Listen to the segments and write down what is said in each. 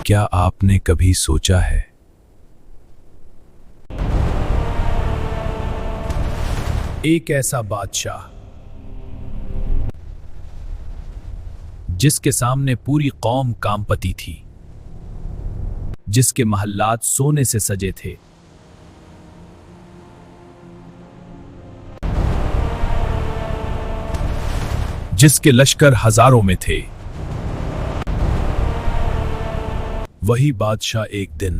کیا آپ نے کبھی سوچا ہے ایک ایسا بادشاہ جس کے سامنے پوری قوم کانپتی تھی، جس کے محلات سونے سے سجے تھے، جس کے لشکر ہزاروں میں تھے، وہی بادشاہ ایک دن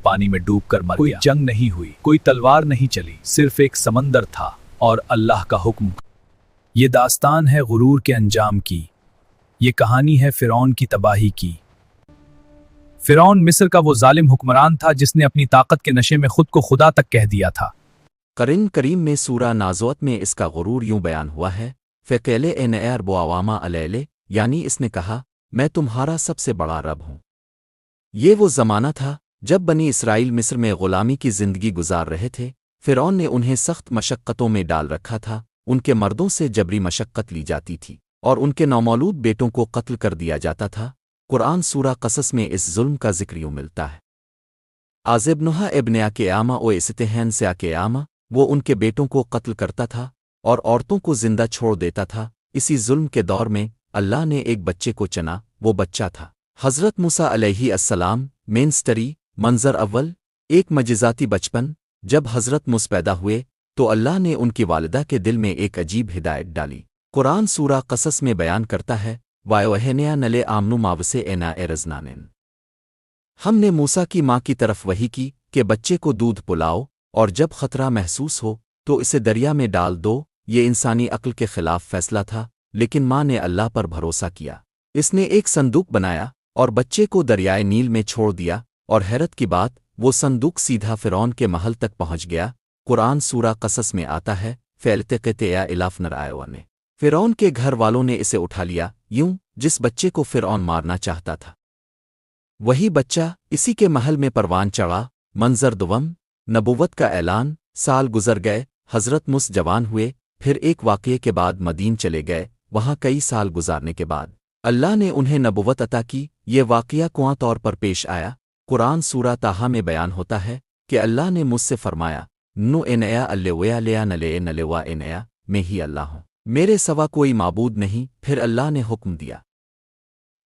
پانی میں ڈوب کر مر گیا۔ کوئی جنگ نہیں ہوئی، کوئی تلوار نہیں چلی، صرف ایک سمندر تھا اور اللہ کا حکم۔ یہ داستان ہے غرور کے انجام کی، یہ کہانی ہے فرعون کی تباہی کی۔ فرعون مصر کا وہ ظالم حکمران تھا جس نے اپنی طاقت کے نشے میں خود کو خدا تک کہہ دیا تھا۔ قرآن کریم میں سورہ نازعۃ میں اس کا غرور یوں بیان ہوا ہے، فقیل اے نیر بو عوامہ علیلے، یعنی اس نے کہا میں تمہارا سب سے بڑا رب ہوں۔ یہ وہ زمانہ تھا جب بنی اسرائیل مصر میں غلامی کی زندگی گزار رہے تھے۔ فرعون نے انہیں سخت مشقتوں میں ڈال رکھا تھا، ان کے مردوں سے جبری مشقت لی جاتی تھی اور ان کے نومولود بیٹوں کو قتل کر دیا جاتا تھا۔ قرآن سورہ قصص میں اس ظلم کا ذکر یوں ملتا ہے، آزبنہا ابنیا کے آمہ او استہین سے کے آمہ، وہ ان کے بیٹوں کو قتل کرتا تھا اور عورتوں کو زندہ چھوڑ دیتا تھا۔ اسی ظلم کے دور میں اللہ نے ایک بچے کو چنا، وہ بچہ تھا حضرت موسیٰ علیہ السلام۔ مین سٹری منظر اول، ایک معجزاتی بچپن۔ جب حضرت موسیٰ پیدا ہوئے تو اللہ نے ان کی والدہ کے دل میں ایک عجیب ہدایت ڈالی۔ قرآن سورہ قصص میں بیان کرتا ہے، وَأَوْحَيْنَا نَلَے آمنو ماوسے اینا ارزنانن، ہم نے موسیٰ کی ماں کی طرف وحی کی کہ بچے کو دودھ پلاؤ اور جب خطرہ محسوس ہو تو اسے دریا میں ڈال دو۔ یہ انسانی عقل کے خلاف فیصلہ تھا، لیکن ماں نے اللہ پر بھروسہ کیا۔ اس نے ایک صندوق بنایا اور بچے کو دریائے نیل میں چھوڑ دیا، اور حیرت کی بات وہ صندوق سیدھا فرعون کے محل تک پہنچ گیا۔ قرآن سورہ قصص میں آتا ہے، فَالْتَقَطَهُ الاف نرآیونے، فرعون کے گھر والوں نے اسے اٹھا لیا، یوں جس بچے کو فرعون مارنا چاہتا تھا وہی بچہ اسی کے محل میں پروان چڑھا۔ منظر دوم، نبوت کا اعلان۔ سال گزر گئے، حضرت موسیٰ جوان ہوئے، پھر ایک واقعے کے بعد مدین چلے گئے۔ وہاں کئی سال گزارنے کے بعد اللہ نے انہیں نبوت عطا کی۔ یہ واقعہ کواں طور پر پیش آیا۔ قرآن سورہ طٰہٰ میں بیان ہوتا ہے کہ اللہ نے مجھ سے فرمایا، نو انیا اللہ لیا نلے نلوا انیا، میں ہی اللہ ہوں، میرے سوا کوئی معبود نہیں۔ پھر اللہ نے حکم دیا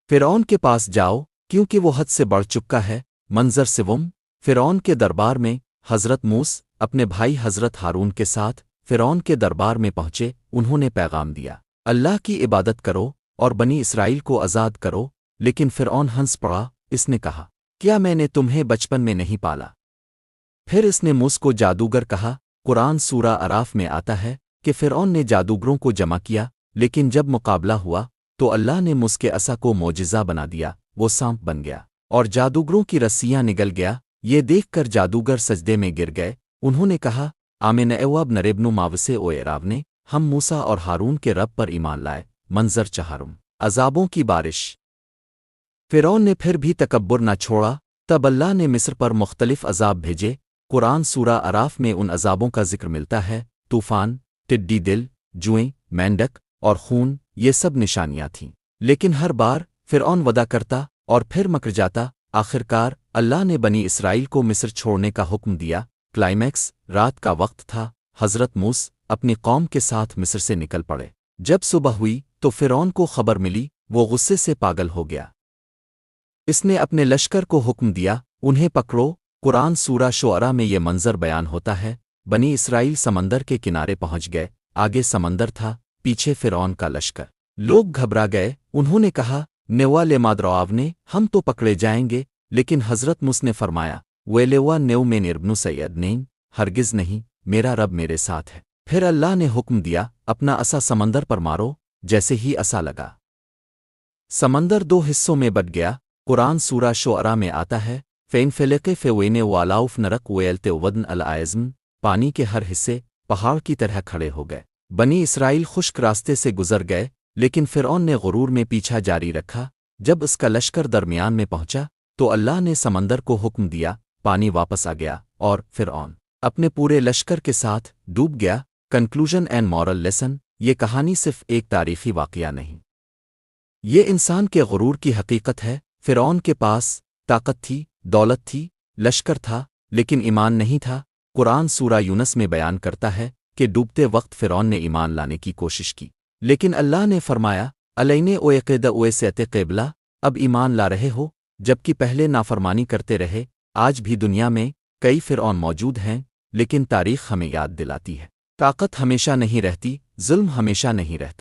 فرعون کے پاس جاؤ کیونکہ وہ حد سے بڑھ چکا ہے۔ منظر سوم، فرعون کے دربار میں حضرت موسیٰ اپنے بھائی حضرت ہارون کے ساتھ فرعون کے دربار میں پہنچے۔ انہوں نے پیغام دیا، اللہ کی عبادت کرو اور بنی اسرائیل کو آزاد کرو، لیکن فرعون ہنس پڑا۔ اس نے کہا، کیا میں نے تمہیں بچپن میں نہیں پالا؟ پھر اس نے موسیٰ کو جادوگر کہا۔ قرآن سورہ اعراف میں آتا ہے کہ فرعون نے جادوگروں کو جمع کیا، لیکن جب مقابلہ ہوا تو اللہ نے موسیٰ کے عصا کو معجزہ بنا دیا، وہ سانپ بن گیا اور جادوگروں کی رسیاں نگل گیا۔ یہ دیکھ کر جادوگر سجدے میں گر گئے۔ انہوں نے کہا، آمن ایواب نریبنو ماوسے او ایراونے، ہم موسیٰ اور ہارون کے رب پر ایمان لائے۔ منظر چہارم، عذابوں کی بارش۔ فرعون نے پھر بھی تکبر نہ چھوڑا، تب اللہ نے مصر پر مختلف عذاب بھیجے۔ قرآن سورہ اعراف میں ان عذابوں کا ذکر ملتا ہے، طوفان، ٹڈی دل، جوئیں، مینڈک اور خون، یہ سب نشانیاں تھیں۔ لیکن ہر بار فرعون وعدہ کرتا اور پھر مکر جاتا۔ آخرکار اللہ نے بنی اسرائیل کو مصر چھوڑنے کا حکم دیا۔ کلائمیکس، رات کا وقت تھا، حضرت موسیٰ اپنی قوم کے ساتھ مصر سے نکل پڑے۔ جب صبح ہوئی تو فرعون کو خبر ملی، وہ غصے سے پاگل ہو گیا۔ اس نے اپنے لشکر کو حکم دیا، انہیں پکڑو۔ قرآن سورہ شعراء میں یہ منظر بیان ہوتا ہے، بنی اسرائیل سمندر کے کنارے پہنچ گئے، آگے سمندر تھا، پیچھے فرعون کا لشکر۔ لوگ گھبرا گئے، انہوں نے کہا، نیوا لے مادرآونے، ہم تو پکڑے جائیں گے۔ لیکن حضرت موسیٰ نے فرمایا، ویلیوا نیو میں نربنو سید نین، ہرگز نہیں، میرا رب میرے ساتھ ہے۔ پھر اللہ نے حکم دیا، اپنا عصا سمندر پر مارو۔ جیسے ہی عصا لگا، سمندر دو حصوں میں بٹ گیا۔ قرآن سورہ شعراء میں آتا ہے، فین فلق فوینے والاؤف نرق ویلتے ودن العزم، پانی کے ہر حصے پہاڑ کی طرح کھڑے ہو گئے۔ بنی اسرائیل خشک راستے سے گزر گئے، لیکن فرعون نے غرور میں پیچھا جاری رکھا۔ جب اس کا لشکر درمیان میں پہنچا تو اللہ نے سمندر کو حکم دیا، پانی واپس آ گیا اور فرعون اپنے پورے لشکر کے ساتھ ڈوب گیا۔ کنکلوژن اینڈ مورل لیسن، یہ کہانی صرف ایک تاریخی واقعہ نہیں یہ انسان کے غرور کی حقیقت ہے۔ فرعون کے پاس طاقت تھی، دولت تھی، لشکر تھا، لیکن ایمان نہیں تھا۔ قرآن سورہ یونس میں بیان کرتا ہے کہ ڈوبتے وقت فرعون نے ایمان لانے کی کوشش کی، لیکن اللہ نے فرمایا علینے اوقید اوے سیت قبلہ، اب ایمان لا رہے ہو جبکہ پہلے نافرمانی کرتے رہے۔ آج بھی دنیا میں کئی فرعون موجود ہیں، لیکن تاریخ ہمیں یاد دلاتی ہے طاقت ہمیشہ نہیں رہتی، ظلم ہمیشہ نہیں رہتا۔